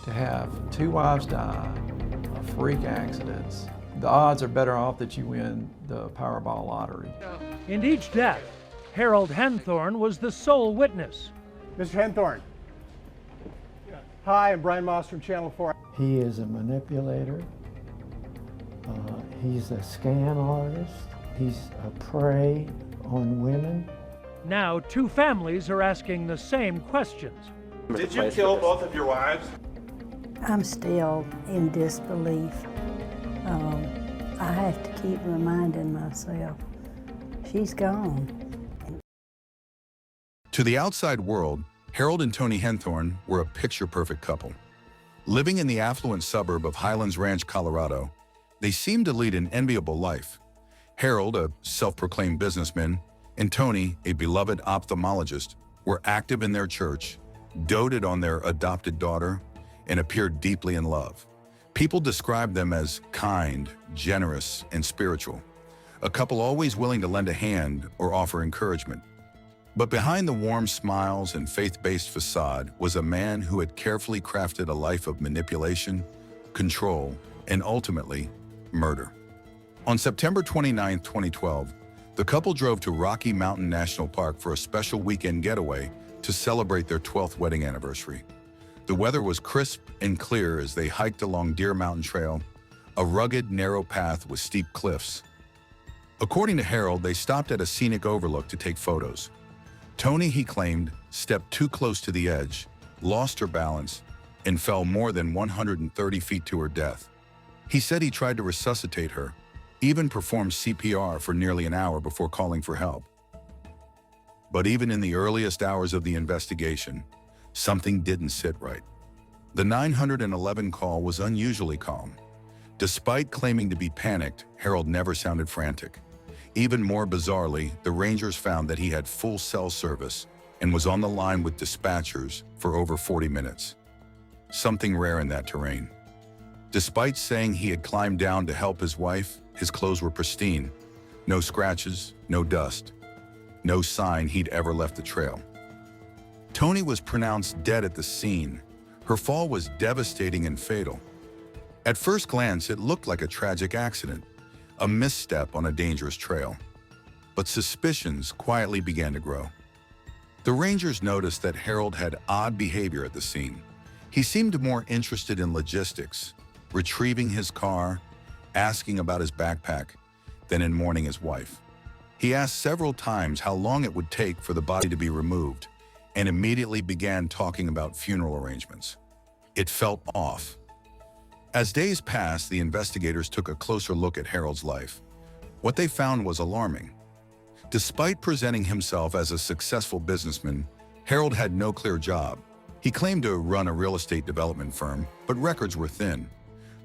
to have 2 wives die of freak accidents, the odds are better off that you win the Powerball lottery. In each death, Harold Henthorn was the sole witness. Mr. Henthorn. Hi, I'm Brian Moss from Channel 4. He is a manipulator. He's a scan artist. He's a prey on women. Now, 2 families are asking the same questions. Did you kill both of your wives? I'm still in disbelief. I have to keep reminding myself, she's gone. To the outside world, Harold and Toni Henthorn were a picture-perfect couple. Living in the affluent suburb of Highlands Ranch, Colorado, they seemed to lead an enviable life. Harold, a self-proclaimed businessman, and Toni, a beloved ophthalmologist, were active in their church, doted on their adopted daughter, and appeared deeply in love. People described them as kind, generous, and spiritual, a couple always willing to lend a hand or offer encouragement. But behind the warm smiles and faith-based facade was a man who had carefully crafted a life of manipulation, control, and ultimately, murder. On September 29, 2012, the couple drove to Rocky Mountain National Park for a special weekend getaway to celebrate their 12th wedding anniversary. The weather was crisp and clear as they hiked along Deer Mountain Trail, a rugged, narrow path with steep cliffs. According to Harold, they stopped at a scenic overlook to take photos. Toni, he claimed, stepped too close to the edge, lost her balance, and fell more than 130 feet to her death. He said he tried to resuscitate her, even performed CPR for nearly an hour before calling for help. But even in the earliest hours of the investigation, something didn't sit right. The 911 call was unusually calm. Despite claiming to be panicked, Harold never sounded frantic. Even more bizarrely, the Rangers found that he had full cell service and was on the line with dispatchers for over 40 minutes. Something rare in that terrain. Despite saying he had climbed down to help his wife, his clothes were pristine. No scratches, no dust, no sign he'd ever left the trail. Toni was pronounced dead at the scene. Her fall was devastating and fatal. At first glance, it looked like a tragic accident, a misstep on a dangerous trail. But suspicions quietly began to grow. The Rangers noticed that Harold had odd behavior at the scene. He seemed more interested in logistics, retrieving his car, asking about his backpack, than in mourning his wife. He asked several times how long it would take for the body to be removed, and immediately began talking about funeral arrangements. It felt off. As days passed, the investigators took a closer look at Harold's life. What they found was alarming. Despite presenting himself as a successful businessman, Harold had no clear job. He claimed to run a real estate development firm, but records were thin.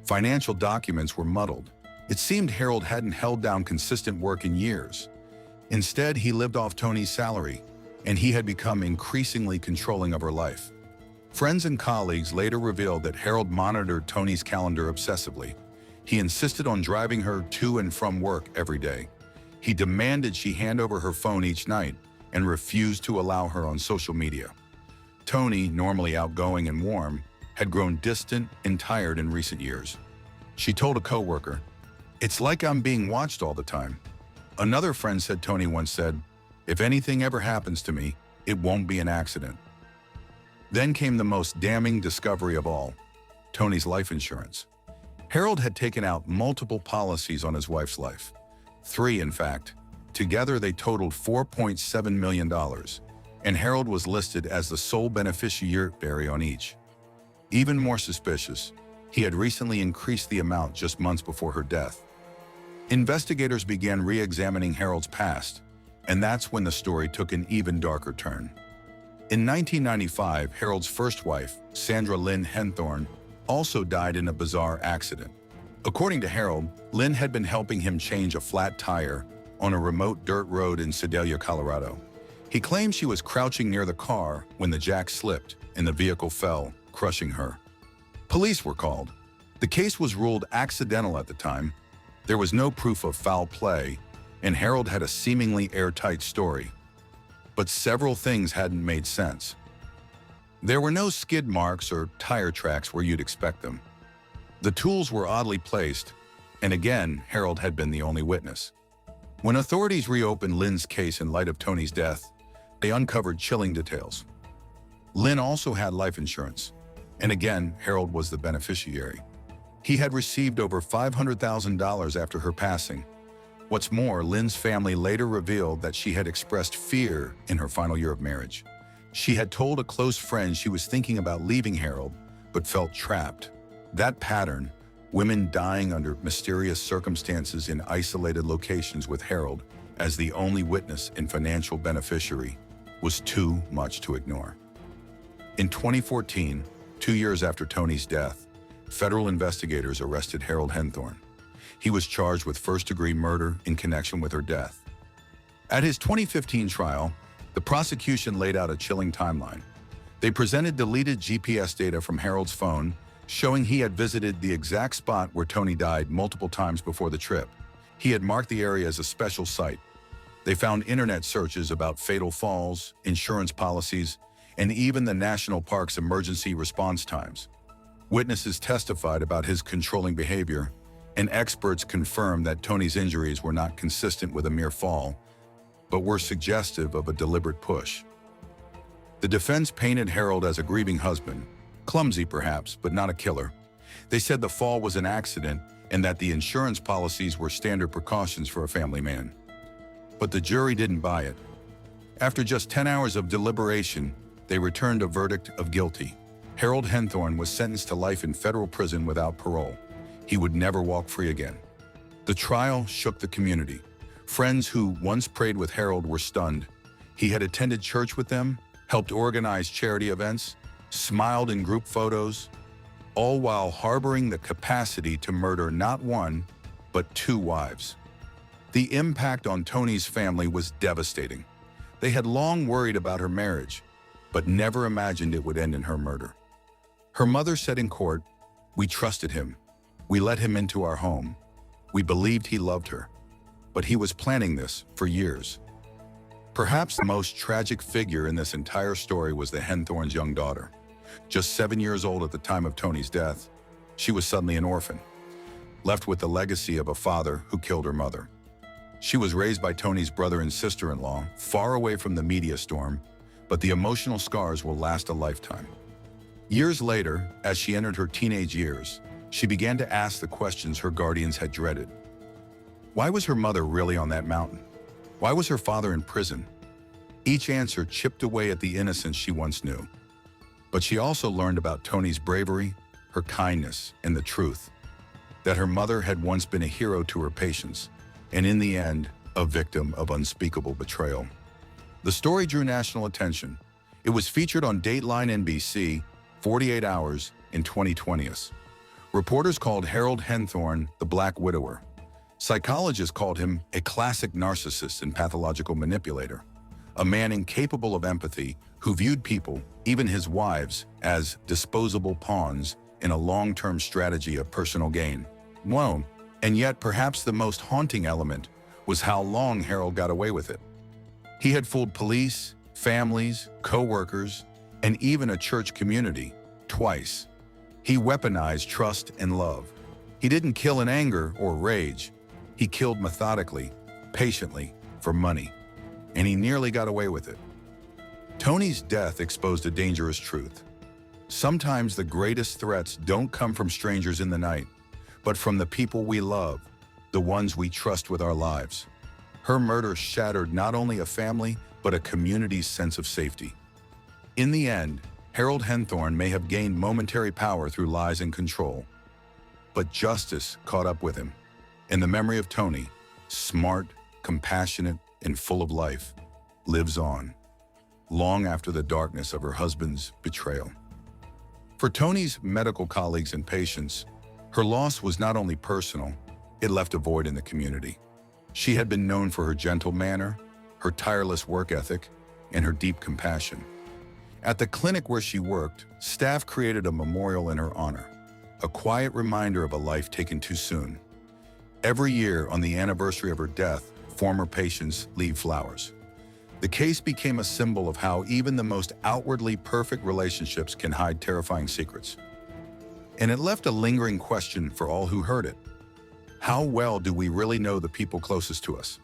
Financial documents were muddled. It seemed Harold hadn't held down consistent work in years. Instead, he lived off Toni's salary, and he had become increasingly controlling of her life. Friends and colleagues later revealed that Harold monitored Toni's calendar obsessively. He insisted on driving her to and from work every day. He demanded she hand over her phone each night and refused to allow her on social media. Toni, normally outgoing and warm, had grown distant and tired in recent years. She told a coworker, "It's like I'm being watched all the time." Another friend said Toni once said, "If anything ever happens to me, it won't be an accident." Then came the most damning discovery of all, Toni's life insurance. Harold had taken out multiple policies on his wife's life. 3, in fact. Together, they totaled $4.7 million, and Harold was listed as the sole beneficiary on each. Even more suspicious, he had recently increased the amount just months before her death. Investigators began re-examining Harold's past, and that's when the story took an even darker turn. In 1995, Harold's first wife, Lynn Henthorn, also died in a bizarre accident. According to Harold, Lynn had been helping him change a flat tire on a remote dirt road in Sedalia, Colorado. He claimed she was crouching near the car when the jack slipped and the vehicle fell, crushing her. Police were called. The case was ruled accidental at the time. There was no proof of foul play, and Harold had a seemingly airtight story. But several things hadn't made sense. There were no skid marks or tire tracks where you'd expect them. The tools were oddly placed, and again, Harold had been the only witness. When authorities reopened Lynn's case in light of Toni's death, they uncovered chilling details. Lynn also had life insurance, and again, Harold was the beneficiary. He had received over $500,000 after her passing. What's more, Lynn's family later revealed that she had expressed fear in her final year of marriage. She had told a close friend she was thinking about leaving Harold, but felt trapped. That pattern, women dying under mysterious circumstances in isolated locations with Harold as the only witness and financial beneficiary, was too much to ignore. In 2014, 2 years after Toni's death, federal investigators arrested Harold Henthorn. He was charged with first-degree murder in connection with her death. At his 2015 trial, the prosecution laid out a chilling timeline. They presented deleted GPS data from Harold's phone, showing he had visited the exact spot where Toni died multiple times before the trip. He had marked the area as a special site. They found internet searches about fatal falls, insurance policies, and even the national park's emergency response times. Witnesses testified about his controlling behavior, and experts confirmed that Toni's injuries were not consistent with a mere fall, but were suggestive of a deliberate push. The defense painted Harold as a grieving husband, clumsy perhaps, but not a killer. They said the fall was an accident and that the insurance policies were standard precautions for a family man. But the jury didn't buy it. After just 10 hours of deliberation, they returned a verdict of guilty. Harold Henthorn was sentenced to life in federal prison without parole. He would never walk free again. The trial shook the community. Friends who once prayed with Harold were stunned. He had attended church with them, helped organize charity events, smiled in group photos, all while harboring the capacity to murder not one, but 2 wives. The impact on Toni's family was devastating. They had long worried about her marriage, but never imagined it would end in her murder. Her mother said in court, "We trusted him. We let him into our home. We believed he loved her. But he was planning this for years." Perhaps the most tragic figure in this entire story was the Henthorns' young daughter. Just 7 years old at the time of Toni's death, she was suddenly an orphan, left with the legacy of a father who killed her mother. She was raised by Toni's brother and sister-in-law, far away from the media storm, but the emotional scars will last a lifetime. Years later, as she entered her teenage years, she began to ask the questions her guardians had dreaded. Why was her mother really on that mountain? Why was her father in prison? Each answer chipped away at the innocence she once knew. But she also learned about Toni's bravery, her kindness, and the truth, that her mother had once been a hero to her patients, and in the end, a victim of unspeakable betrayal. The story drew national attention. It was featured on Dateline NBC, 48 Hours, in 2020. Reporters called Harold Henthorn the Black Widower. Psychologists called him a classic narcissist and pathological manipulator, a man incapable of empathy who viewed people, even his wives, as disposable pawns in a long-term strategy of personal gain. Whoa. And yet perhaps the most haunting element was how long Harold got away with it. He had fooled police, families, co-workers, and even a church community twice. He weaponized trust and love. He didn't kill in anger or rage. He killed methodically, patiently, for money. And he nearly got away with it. Toni's death exposed a dangerous truth. Sometimes the greatest threats don't come from strangers in the night, but from the people we love, the ones we trust with our lives. Her murder shattered not only a family, but a community's sense of safety. In the end, Harold Henthorn may have gained momentary power through lies and control, but justice caught up with him. And the memory of Toni, smart, compassionate, and full of life, lives on, long after the darkness of her husband's betrayal. For Toni's medical colleagues and patients, her loss was not only personal, it left a void in the community. She had been known for her gentle manner, her tireless work ethic, and her deep compassion. At the clinic where she worked, staff created a memorial in her honor, a quiet reminder of a life taken too soon. Every year on the anniversary of her death, former patients leave flowers. The case became a symbol of how even the most outwardly perfect relationships can hide terrifying secrets. And it left a lingering question for all who heard it. How well do we really know the people closest to us?